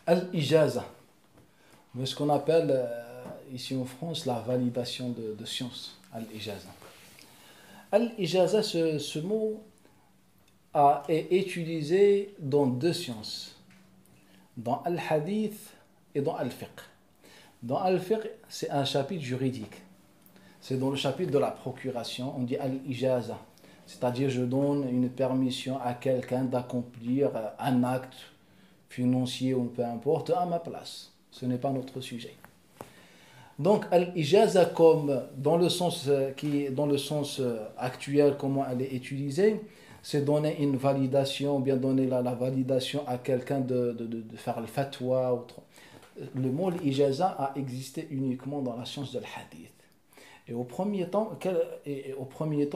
Al-Ijaza, mais ce qu'on appelle ici en France la validation de science. Al-Ijaza. Al-Ijaza, ce mot est utilisé dans deux sciences, dans Al-Hadith et dans Al-Fiqh. Dans Al-Fiqh, c'est un chapitre juridique. C'est dans le chapitre de la procuration, on dit Al-Ijaza. C'est-à-dire, je donne une permission à quelqu'un d'accomplir un acte financier ou peu importe à ma place. Ce n'est pas notre sujet. Donc, Al-Ijaza, comme dans le sens actuel, comment elle est utilisée, c'est donner une validation, ou bien donner la validation à quelqu'un de faire le fatwa. Le mot Al-Ijaza a existé uniquement dans la science de l'hadith. Et au premier temps,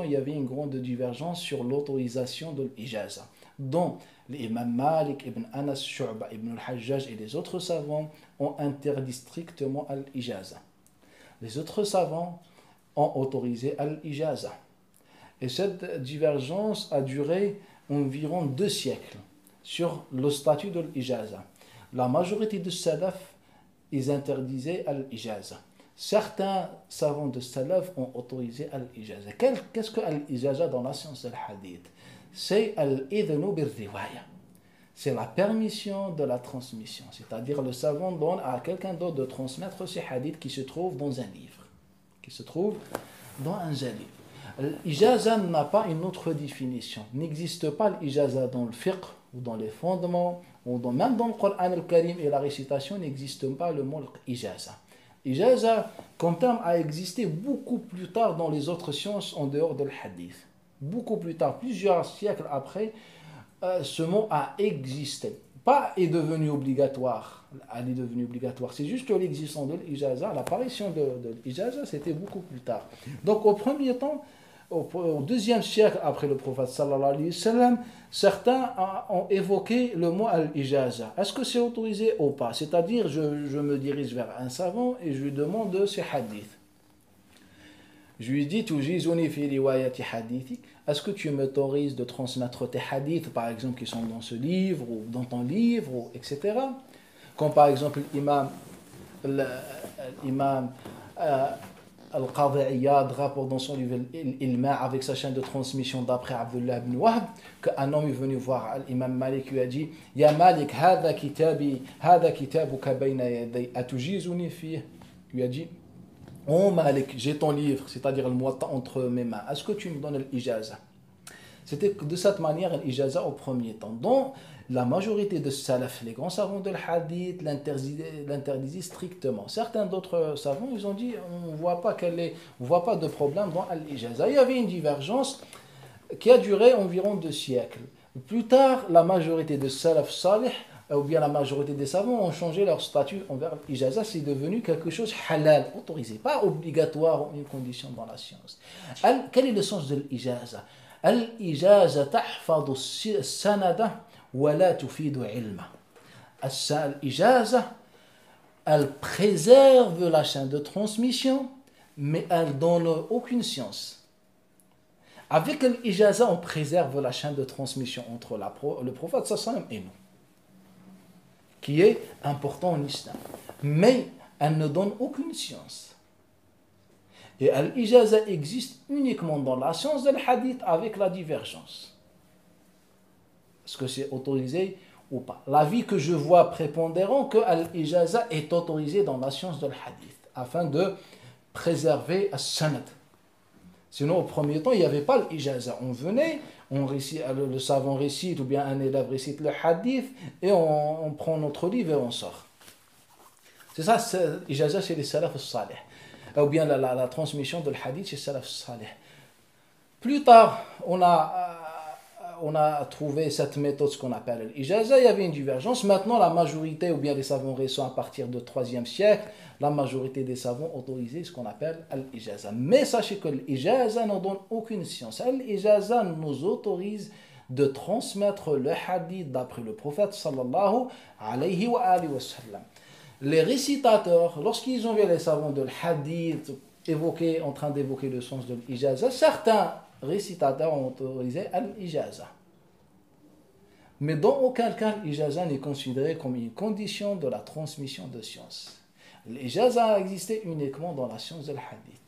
il y avait une grande divergence sur l'autorisation de l'Ijaza, dont l'imam Malik, Ibn Anas, Shu'ba, Ibn al-Hajjaj et les autres savants ont interdit strictement l'Ijaza. Les autres savants ont autorisé l'Ijaza. Et cette divergence a duré environ 2 siècles sur le statut de l'Ijaza. La majorité des salaf, ils interdisaient l'Ijaza. Certains savants de salaf ont autorisé l'Ijaza. Qu'est-ce que l'Ijaza dans la science de l'hadith? C'est l'idhnu bir-riwaya. C'est la permission de la transmission. C'est-à-dire le savant donne à quelqu'un d'autre de transmettre ces hadiths qui se trouvent dans un livre. L'ijaza n'a pas une autre définition. Il n'existe pas l'ijaza dans le fiqh ou dans les fondements, ou même dans le Coran al-Karim et la récitation, n'existe pas le mot ijaza. Ijaza, comme terme, a existé beaucoup plus tard dans les autres sciences en dehors de l'hadith. Beaucoup plus tard, plusieurs siècles après, ce mot a existé. Pas est devenu obligatoire. Elle est devenue obligatoire. C'est juste que l'existence de l'ijaza, l'apparition de l'ijaza, c'était beaucoup plus tard. Donc au premier temps, au 2e siècle après le prophète sallallahu alayhi wa sallam, certains ont évoqué le mot al-ijaza. Est-ce que c'est autorisé ou pas? C'est-à-dire, je me dirige vers un savant et je lui demande ses hadiths. Je lui dis, tujizuni fi riwayati hadithik. Est-ce que tu m'autorises de transmettre tes hadiths, par exemple, qui sont dans ce livre ou dans ton livre, etc. Comme par exemple l'imam Al-Qadi Iyad rapporte dans son livre Ilma avec sa chaîne de transmission d'après Abdullah ibn Wahb qu'un homme est venu voir l'imam Malik lui a dit Ya Malik, hada kitabuka bayna yaday atujizuni fihi. Lui a dit Oh Malik, j'ai ton livre, c'est-à-dire le Muwatta entre mes mains. Est-ce que tu me donnes l'ijaza? C'était de cette manière l'ijaza au premier temps. Donc, la majorité de salaf, les grands savants de l'hadith, l'interdisaient strictement. Certains d'autres savants, ils ont dit, on ne voit pas de problème dans l'ijaza. Il y avait une divergence qui a duré environ 2 siècles. Plus tard, la majorité de salaf salih, ou bien la majorité des savants ont changé leur statut envers l'ijaza, c'est devenu quelque chose halal, autorisé, pas obligatoire ou une condition dans la science. Quel est le sens de l'ijaza? L'ijaza tahfadu sanada wa la tufidu ilma. L'ijaza, elle préserve la chaîne de transmission, mais elle ne donne aucune science. Avec l'ijaza, on préserve la chaîne de transmission entre le prophète sallam et nous, qui est important en islam. Mais elle ne donne aucune science. Et l'ijaza existe uniquement dans la science de l'hadith avec la divergence. Est-ce que c'est autorisé ou pas? L'avis que je vois prépondérant que l'ijaza est autorisé dans la science de l'hadith afin de préserver as-sanad. Sinon, au premier temps, il n'y avait pas l'ijaza. On venait, le savant récite ou bien un élève récite le hadith et on prend notre livre et on sort. C'est ça, l'ijaza, c'est les salaf salih. Ou bien la transmission de l'hadith chez salaf salih. Plus tard, on a trouvé cette méthode, ce qu'on appelle l'ijaza. Il y avait une divergence. Maintenant, la majorité, ou bien les savants récents à partir du 3e siècle, la majorité des savants autorisent ce qu'on appelle l'ijaza. Mais sachez que l'ijaza ne donne aucune science. L'ijaza nous autorise de transmettre le hadith d'après le prophète sallallahu alayhi wa sallam. Les récitateurs, lorsqu'ils ont vu les savants de l'hadith en train d'évoquer le sens de l'ijaza, certains récitateurs ont autorisé l'ijaza. Mais dans aucun cas, l'ijaza n'est considéré comme une condition de la transmission de science. L'ijaza a existé uniquement dans la science de l'hadith.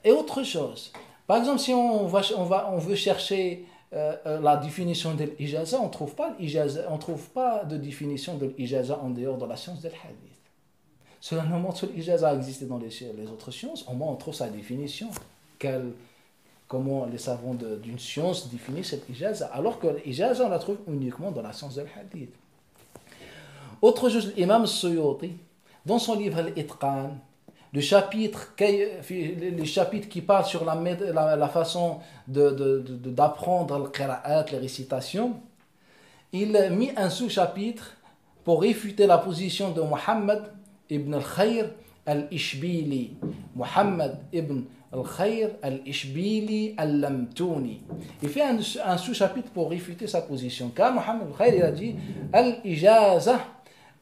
Et autre chose, par exemple, si on veut chercher la définition de l'ijaza, on ne trouve pas de définition de l'ijaza en dehors de la science de l'hadith. Cela nous montre que l'ijaza a existé dans les autres sciences, au moins on trouve sa définition. Comment les savants d'une science définissent cette ijaza, alors que l'ijaza on la trouve uniquement dans la science de l'hadith. Autre chose, l'imam Suyuti, dans son livre Al-Itqan, les chapitres qui parlent sur la façon d'apprendre le qira'at, les récitations, il a mis un sous-chapitre pour réfuter la position de Muhammad ibn al-Khayr al-Ishbili. Muhammad ibn al-Khayr al-Ishbili al-Lamtouni. Il fait un sous-chapitre pour réfuter sa position. Car Muhammad al-Khayr, il a dit al-Ijaza,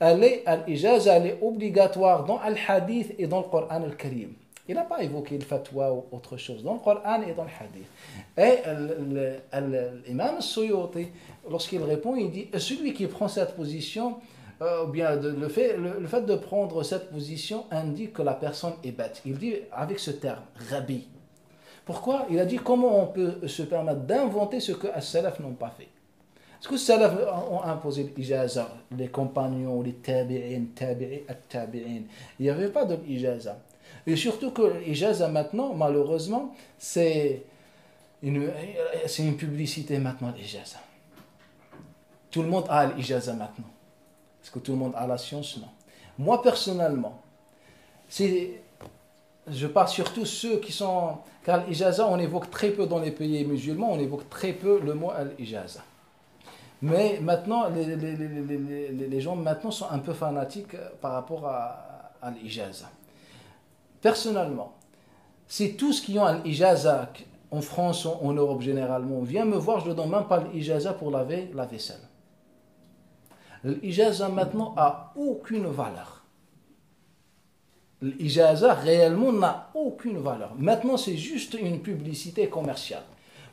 elle est obligatoire dans al-Hadith et dans le Coran al-Karim. Il n'a pas évoqué le fatwa ou autre chose dans le Coran et dans le Hadith. Et l'imam Suyuti, lorsqu'il répond, il dit celui qui prend cette position, bien le fait de prendre cette position indique que la personne est bête. Il dit avec ce terme, rabbi. Pourquoi? Il a dit comment on peut se permettre d'inventer ce que les salaf n'ont pas fait. Est-ce que les salaf ont imposé l'ijaza, les compagnons, les tabi'in, at-tabi'in? Il n'y avait pas de l'ijaza. Et surtout que l'ijaza maintenant, malheureusement, c'est une publicité maintenant, l'ijaza. Tout le monde a l'ijaza maintenant. Est-ce que tout le monde a la science? Non. Moi, personnellement, je parle surtout ceux qui sont... Car l'ijaza, on évoque très peu dans les pays musulmans, on évoque très peu le mot al-ijaza. Mais maintenant, les gens maintenant sont un peu fanatiques par rapport à l'ijaza. Personnellement, si tous qui ont l'ijaza en France ou en Europe généralement viennent me voir, je ne donne même pas l'ijaza pour laver la vaisselle. L'ijaza maintenant a aucune valeur. L'ijaza réellement n'a aucune valeur. Maintenant, c'est juste une publicité commerciale.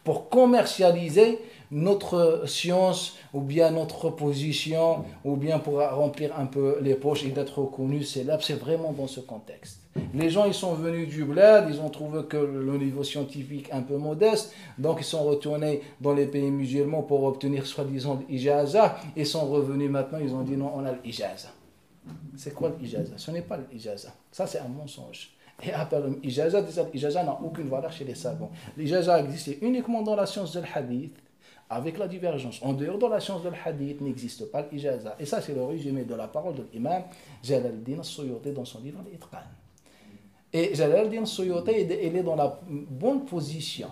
Pour commercialiser notre science, ou bien notre position, ou bien pour remplir un peu les poches et d'être reconnu célèbre, c'est vraiment dans ce contexte. Les gens, ils sont venus du bled, ils ont trouvé que le niveau scientifique est un peu modeste, donc ils sont retournés dans les pays musulmans pour obtenir soi-disant l'ijaza, ils sont revenus maintenant, ils ont dit non, on a l'ijaza. C'est quoi l'ijaza? Ce n'est pas l'ijaza. Ça, c'est un mensonge. Et après l'ijaza, l'ijaza n'a aucune valeur chez les savants. L'ijaza existait uniquement dans la science de l'hadith, avec la divergence. En dehors de la science de l'hadith, n'existe pas l'ijaza. Et ça, c'est le résumé de la parole de l'imam Jalaluddin Suyuti dans son livre Al-Itqan. Et Jalaluddin Suyuti, il est dans la bonne position,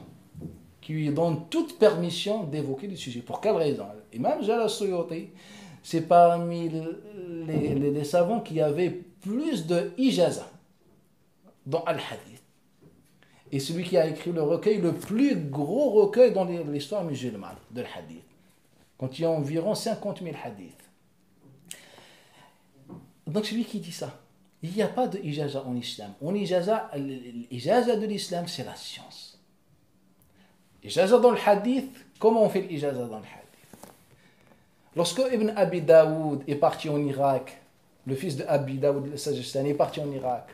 qui lui donne toute permission d'évoquer le sujet. Pour quelle raison? L'imam Jalaluddin Suyuti, c'est parmi les savants qui avaient plus de ijaza dans Al-Hadith. Et celui qui a écrit le recueil, le plus gros recueil dans l'histoire musulmane de l'Hadith. Quand il y a environ 50 000 hadiths. Donc celui qui dit ça, il n'y a pas de ijaza en islam. L'ijaza de l'islam, c'est la science. Ijaza dans le hadith, comment on fait l'ijaza dans le hadith? Lorsque Ibn Abi Daoud est parti en Irak, le fils de Abi Daoud al-Sajistani est parti en Irak,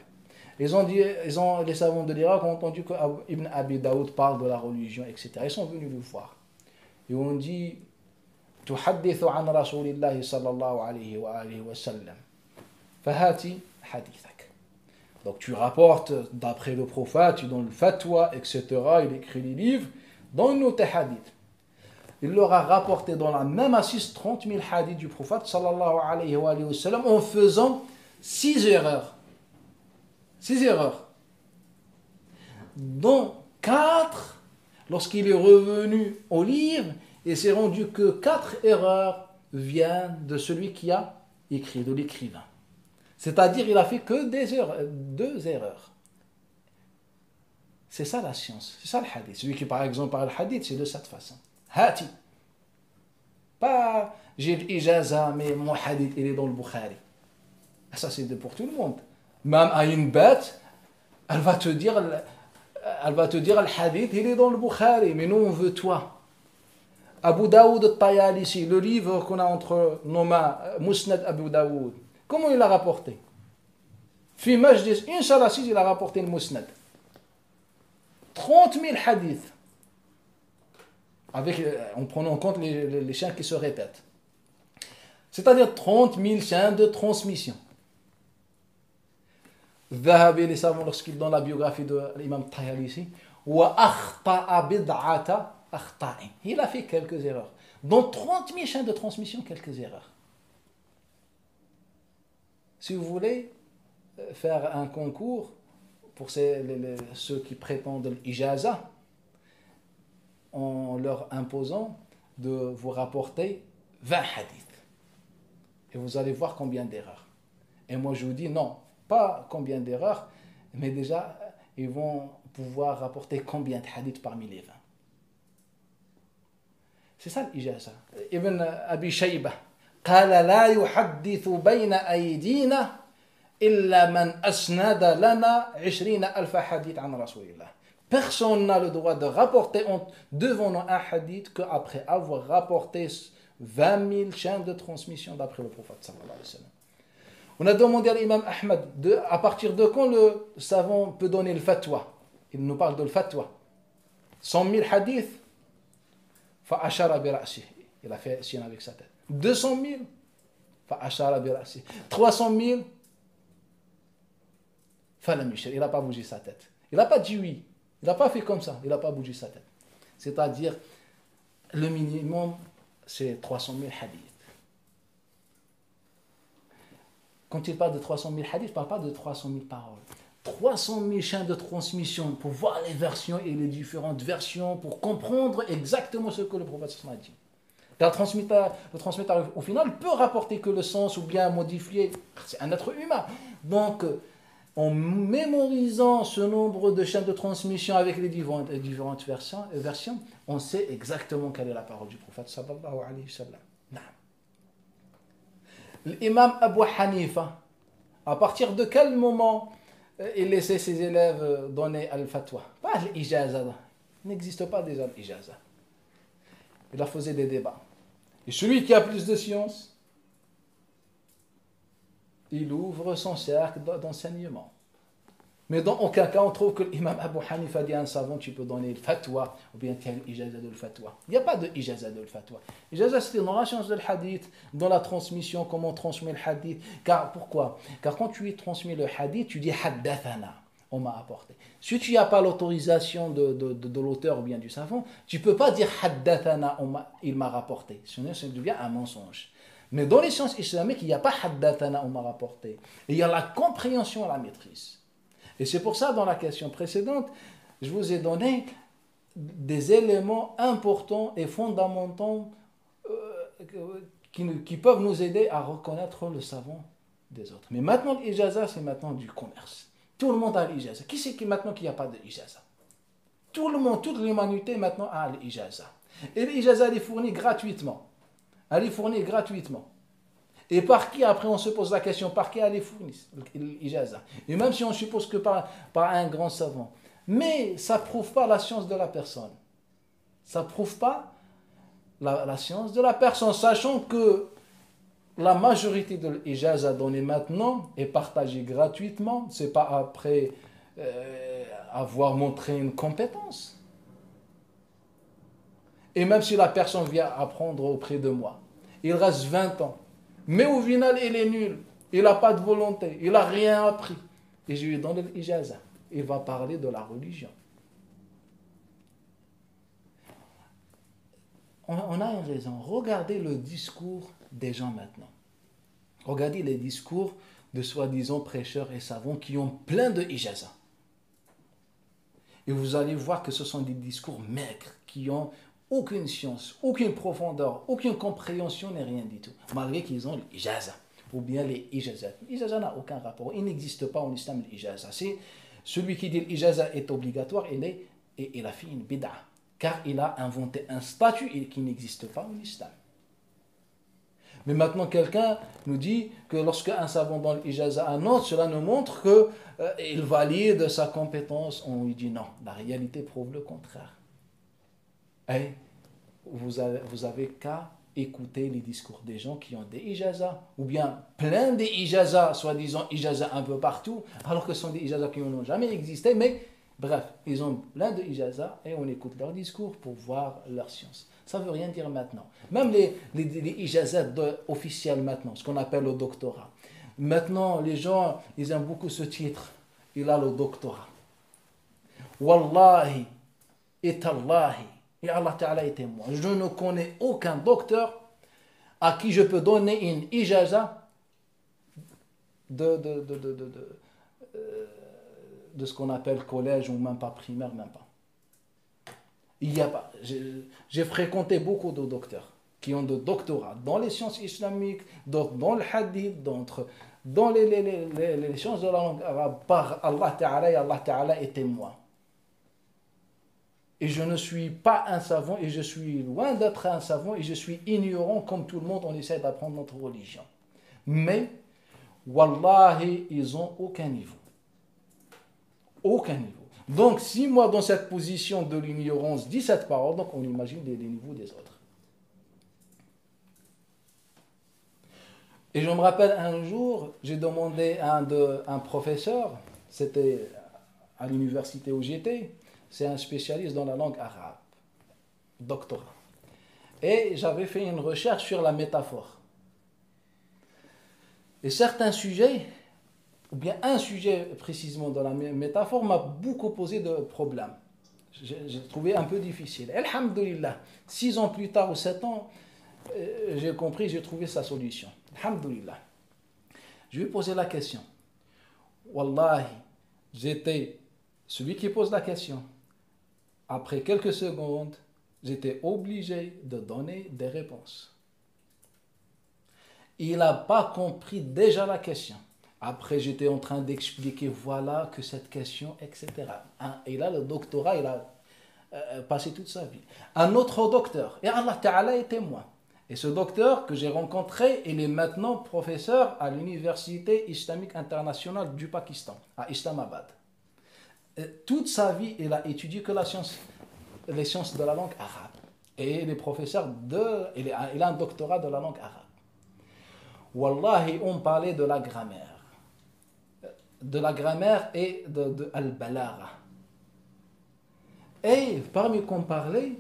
les savants de l'Irak ont entendu que Ibn Abi Daoud parle de la religion, etc. Ils sont venus le voir. Ils ont dit تحدث عن رسول الله صلى الله عليه وآله وسلم فهاتي حديثك. Donc tu rapportes d'après le prophète, tu donnes le fatwa, etc. Il écrit les livres, donne-nous tes hadiths. Il leur a rapporté dans la même assise 30 000 hadiths du prophète sallallahu alayhi wa sallam en faisant 6 erreurs. 6 erreurs. Dont 4, lorsqu'il est revenu au livre, il s'est rendu que 4 erreurs viennent de celui qui a écrit, de l'écrivain. C'est-à-dire il a fait que 2 erreurs. C'est ça la science, c'est ça le hadith. Celui qui par exemple parle le hadith, c'est de cette façon. Hati. Pas j'ai l'ijaza, mais mon hadith il est dans le Bukhari. Ça c'est pour tout le monde. Même à une bête, elle va te dire le hadith il est dans le Bukhari, mais nous on veut toi. Abu Daoud al-Tayalisi, le livre qu'on a entre nos mains, Musnad Abu Daoud, comment il l'a rapporté? Fi Majlis, une seule assise, il a rapporté le Musnad. 30 000 hadiths, en prenant en compte les chaînes qui se répètent. C'est-à-dire 30 000 chaînes de transmission. Zahabi, les savants, lorsqu'ils donnent la biographie de l'imam Tayalisi, wa akhta'a bid'ata akhta'in. Il a fait quelques erreurs. Dans 30 000 chaînes de transmission, quelques erreurs. Si vous voulez faire un concours pour ceux qui prétendent l'ijaza, en leur imposant de vous rapporter 20 hadiths. Et vous allez voir combien d'erreurs. Et moi je vous dis non, pas combien d'erreurs, mais déjà ils vont pouvoir rapporter combien de hadiths parmi les 20. C'est ça l'ijaza. Ibn Abi Shayba قال لا يحدث بين أيدينا إلا من أسند لنا 20,000 حديث عن رسول الله. Personne n'a le droit de rapporter devant nous un hadith qu'après avoir rapporté 20 000 chaînes de transmission d'après le prophète sallallahu alayhi wa sallam. On a demandé à l'imam Ahmad à partir de quand le savant peut donner le fatwa. Il nous parle de le fatwa. 100 000 hadiths, fa'ashara bi ra'si. Il a fait signe avec sa tête. 200 000, fa'ashara bi ra'si. 300 000, falam yushir. Il n'a pas bougé sa tête. Il n'a pas dit oui. Il n'a pas fait comme ça. Il n'a pas bougé sa tête. C'est-à-dire, le minimum, c'est 300 000 hadiths. Quand il parle de 300 000 hadiths, il ne parle pas de 300 000 paroles. 300 000 chaînes de transmission pour voir les versions et les différentes versions, pour comprendre exactement ce que le prophète a dit. Car le transmetteur, au final, peut rapporter que le sens ou bien modifier. C'est un être humain. Donc, en mémorisant ce nombre de chaînes de transmission avec les différentes versions, on sait exactement quelle est la parole du prophète sallallahu alayhi wa sallam. L'imam Abu Hanifa, à partir de quel moment il laissait ses élèves donner al-fatwa? Pas l'ijaza. Il n'existe pas déjà l'ijaza. Il a faisait des débats. Et celui qui a plus de science, il ouvre son cercle d'enseignement. Mais dans aucun cas, on trouve que l'imam Abu Hanifa dit à un savant, tu peux donner le fatwa, ou bien tu as l'ijaza de le fatwa. Il n'y a pas de ijaza de le fatwa. L'ijaza, c'est dans la science de hadith, dans la transmission, comment on transmet le hadith. Car, pourquoi? Car quand tu transmets le hadith, tu dis haddathana, on m'a apporté. Si tu n'as pas l'autorisation de l'auteur ou bien du savant, tu ne peux pas dire haddathana, il m'a rapporté. Sinon, ça devient un mensonge. Mais dans les sciences islamiques, il n'y a pas haddathana, on m'a rapporté. Et il y a la compréhension et la maîtrise. Et c'est pour ça, dans la question précédente, je vous ai donné des éléments importants et fondamentaux qui peuvent nous aider à reconnaître le savant des autres. Mais maintenant, l'ijaza, c'est maintenant du commerce. Tout le monde a l'ijaza. Qui c'est qui maintenant qu'il n'y a pas de ijaza? Tout le monde, toute l'humanité maintenant a l'ijaza. Et l'ijaza, elle est fournie gratuitement. Elle est fournie gratuitement. Et par qui, après on se pose la question, par qui elle est fournie, l'ijaza? Et même si on suppose que par un grand savant. Mais ça ne prouve pas la science de la personne. Ça ne prouve pas la science de la personne, sachant que la majorité de l'ijaza donnée maintenant est partagée gratuitement. Ce n'est pas après avoir montré une compétence. Et même si la personne vient apprendre auprès de moi, il reste 20 ans. Mais au final, il est nul. Il n'a pas de volonté. Il n'a rien appris. Et je lui donne l'ijaza. Il va parler de la religion. On a une raison. Regardez le discours des gens maintenant. Regardez les discours de soi-disant prêcheurs et savants qui ont plein de ijaza. Et vous allez voir que ce sont des discours maigres qui ont aucune science, aucune profondeur, aucune compréhension, ni rien du tout. Malgré qu'ils ont l'ijaza, ou bien les ijazat. L'ijaza n'a aucun rapport. Il n'existe pas en islam l'ijaza. C'est celui qui dit l'ijaza est obligatoire, il a fait une bid'a. Car il a inventé un statut qui n'existe pas en islam. Mais maintenant, quelqu'un nous dit que lorsque un savant donne l'ijaza à un autre, cela nous montre qu'il valide sa compétence. On lui dit non. La réalité prouve le contraire. Et vous avez qu'à écouter les discours des gens qui ont des ijazas, ou bien plein des ijazas, soi-disant ijazas un peu partout, alors que ce sont des ijazas qui n'ont jamais existé, mais bref, ils ont plein de ijazas et on écoute leurs discours pour voir leur science. Ça ne veut rien dire maintenant. Même les ijazas officiels maintenant, ce qu'on appelle le doctorat. Maintenant, les gens, ils aiment beaucoup ce titre. Il a le doctorat. Wallahi, et Tallahi, et Allah Ta'ala est témoin. Je ne connais aucun docteur à qui je peux donner une ijaza de ce qu'on appelle collège ou même pas primaire, même pas. Il y a pas. J'ai fréquenté beaucoup de docteurs qui ont de doctorats dans les sciences islamiques, d'autres dans le hadith, d'autres dans les sciences de la langue arabe par Allah Ta'ala et Allah Ta'ala est témoin. Et je ne suis pas un savant et je suis loin d'être un savant et je suis ignorant comme tout le monde, on essaie d'apprendre notre religion. Mais, wallahi, ils n'ont aucun niveau. Aucun niveau. Donc, si moi, dans cette position de l'ignorance, dis cette parole, donc on imagine les niveaux des autres. Et je me rappelle un jour, j'ai demandé à un professeur, c'était à l'université où j'étais, c'est un spécialiste dans la langue arabe, doctorat. Et j'avais fait une recherche sur la métaphore. Et certains sujets, ou bien un sujet précisément dans la métaphore, m'a beaucoup posé de problèmes. J'ai trouvé un peu difficile. Alhamdulillah, 6 ans plus tard ou 7 ans, j'ai compris, j'ai trouvé sa solution. Alhamdulillah. Je lui ai posé la question. Wallahi, j'étais celui qui pose la question. Après quelques secondes, j'étais obligé de donner des réponses. Il n'a pas compris déjà la question. Après, j'étais en train d'expliquer, voilà, que cette question, etc. Et là, le doctorat, il a passé toute sa vie. Un autre docteur, et Allah Ta'ala est témoin. Et ce docteur que j'ai rencontré, il est maintenant professeur à l'Université islamique internationale du Pakistan, à Islamabad. Toute sa vie, il a étudié que les sciences de la langue arabe. Et il est professeur il a un doctorat de la langue arabe. Wallahi, on parlait de la grammaire. De la grammaire et de al-balagha. Et parmi qu'on parlait,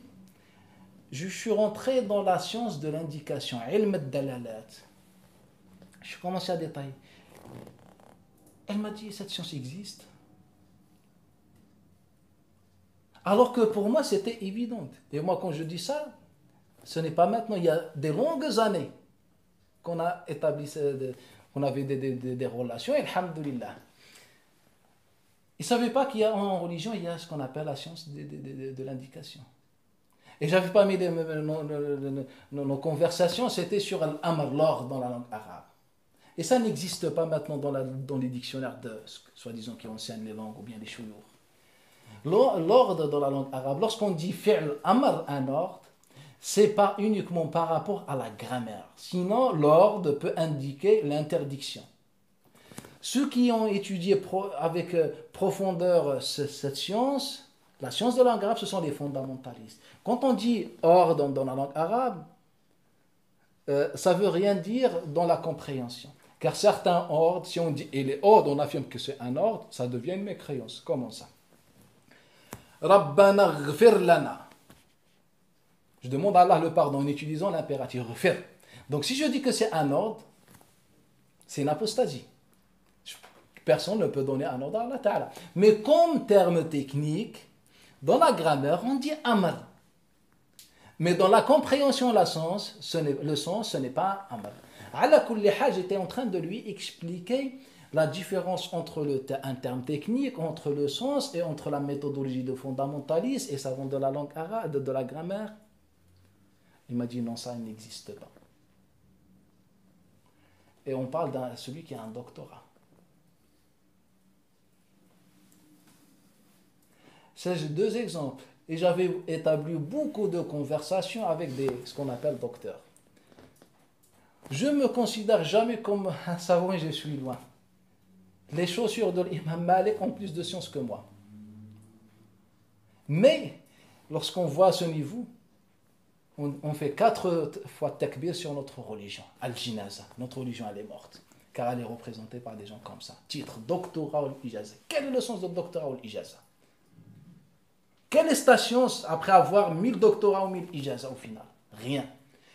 je suis rentré dans la science de l'indication, ilm al-dalalat. Je commençais à détailler. Elle m'a dit, cette science existe. Alors que pour moi, c'était évident. Et moi, quand je dis ça, ce n'est pas maintenant, il y a des longues années qu'on a établi, qu'on avait des relations, et alhamdulillah. Ils ne savaient pas qu'il y a en religion, il y a ce qu'on appelle la science de l'indication. Et j'avais pas mis nos conversations, c'était sur l'amr, l'ordre dans la langue arabe. Et ça n'existe pas maintenant dans les dictionnaires soi-disant qui enseignent les langues ou bien les chouyours. L'ordre dans la langue arabe, lorsqu'on dit fi'l amr, un ordre, c'est pas uniquement par rapport à la grammaire. Sinon, l'ordre peut indiquer l'interdiction. Ceux qui ont étudié avec profondeur cette science, la science de la langue arabe, ce sont les fondamentalistes. Quand on dit ordre dans la langue arabe, ça ne veut rien dire dans la compréhension. Car certains ordres, si on dit il est ordre, on affirme que c'est un ordre, ça devient une mécréance. Comment ça? Rabbana ghfir lana. Je demande à Allah le pardon en utilisant l'impératif ghfir. Donc si je dis que c'est un ordre, c'est une apostasie. Personne ne peut donner un ordre à Allah Ta'ala. Mais comme terme technique, dans la grammaire, on dit amr. Mais dans la compréhension, le sens, ce n'est pas amr. Ala kulli hal, j'étais en train de lui expliquer la différence entre un terme technique, entre le sens et entre la méthodologie de fondamentalisme et savant de la langue arabe, de la grammaire. Il m'a dit non, ça n'existe pas. Et on parle de celui qui a un doctorat. C'est 2 exemples. Et j'avais établi beaucoup de conversations avec ce qu'on appelle docteurs. Je ne me considère jamais comme un savant et je suis loin. Les chaussures de l'imam Malik ont plus de science que moi. Mais, lorsqu'on voit ce niveau, On fait 4 fois takbir sur notre religion, al-jinaza. Notre religion, elle est morte, car elle est représentée par des gens comme ça. Titre, doctorat ou ijaza. Quel est le sens de doctorat ou ijaza? Quelle est ta science après avoir 1000 doctorats ou 1000 ijaza au final? Rien.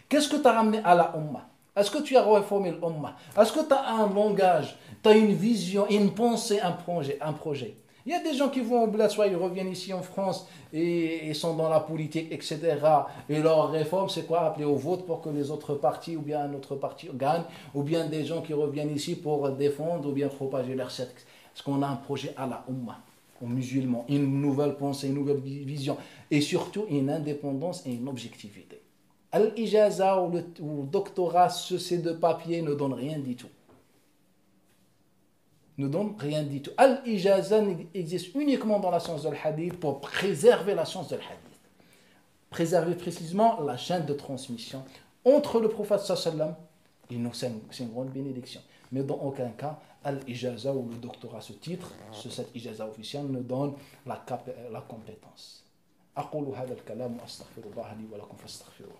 Qu'est-ce que tu as ramené à la Ummah? Est-ce que tu as réformé l'Ummah? Est-ce que tu as un langage, tu as une vision, une pensée, un projet? Il y a des gens qui vont au bled, soit ils reviennent ici en France et ils sont dans la politique, etc. Et leur réforme, c'est quoi? Appeler au vote pour que les autres partis ou bien un autre parti gagne, ou bien des gens qui reviennent ici pour défendre ou bien propager leur secte. Est-ce qu'on a un projet à la Ummah, aux musulmans, une nouvelle pensée, une nouvelle vision, et surtout une indépendance et une objectivité? Al-ijaza ou le doctorat, ces deux papiers ne donnent rien du tout. Ne donne rien du tout. Al-ijaza existe uniquement dans la science de l'hadith pour préserver la science de l'hadith. Préserver précisément la chaîne de transmission entre le prophète sallam et nous. C'est une grande bénédiction. Mais dans aucun cas, al-ijaza ou le doctorat, ce titre, cette ijaza officielle, ne donne la compétence. أقول هذا الكلام وأستغفر الله لي ولكم فاستغفروه.